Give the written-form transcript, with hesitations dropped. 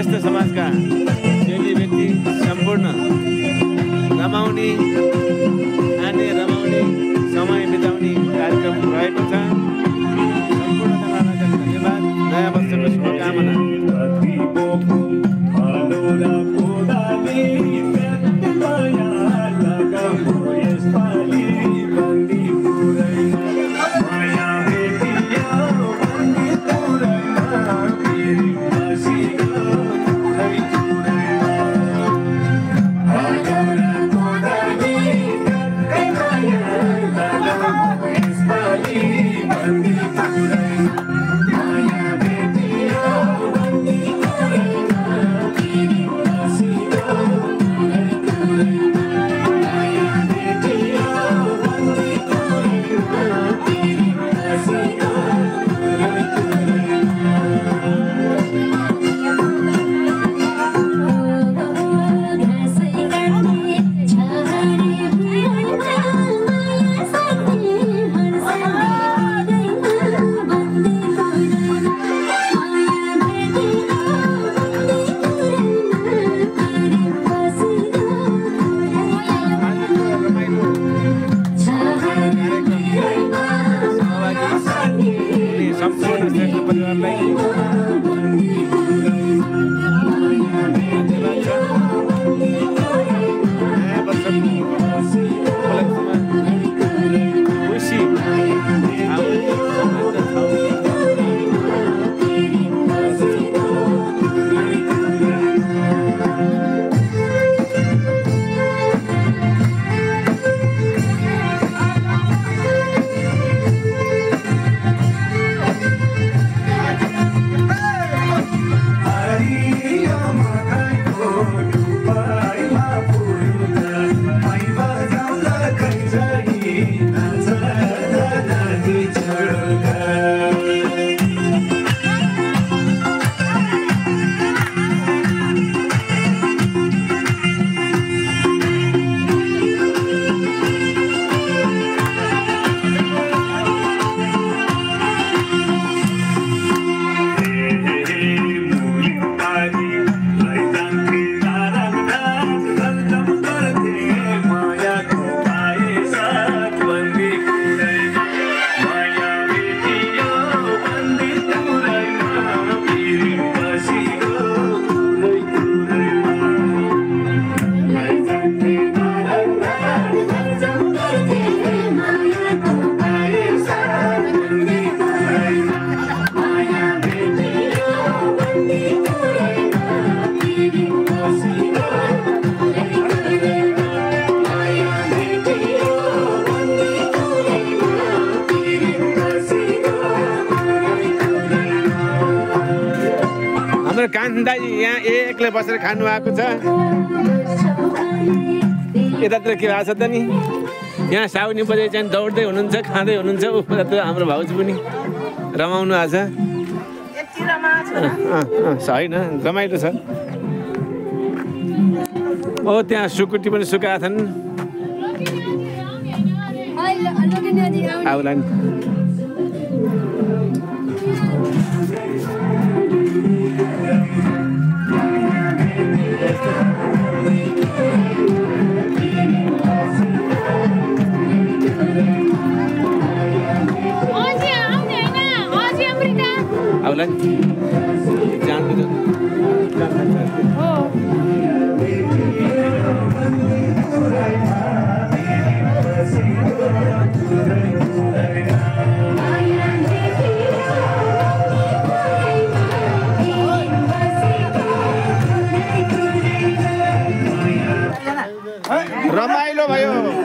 श्रेष्ठ समाजका चेली व्यक्ति सम्पूर्ण रमाउने समय बिताउने कार्यक्रम रहेको छ। सम्पूर्णजनालाई धन्यवाद। नयाँ वर्षको शुभकामना। सम्पूर्ण श्रेष्ठ परिवारलाई नयाँ वर्षको उपलक्ष्यमा खुसी कान्छी दाइ यहाँ एक्लै बसेर खानु भएको छ। यतातिर के भएको छ त नि, यहाँ साउनी बजे चाहिँ दौड्दै हुनुहुन्छ, खाँदै हुनुहुन्छ। उतातिर हाम्रो भाउजू पनि रमाउनु आज होइन, रमाइलो छ। ओ त्यहाँ सुकुटी पनि सुकाएका छन्। आउला नि आउला नि जान्छु रमाइलो भयो।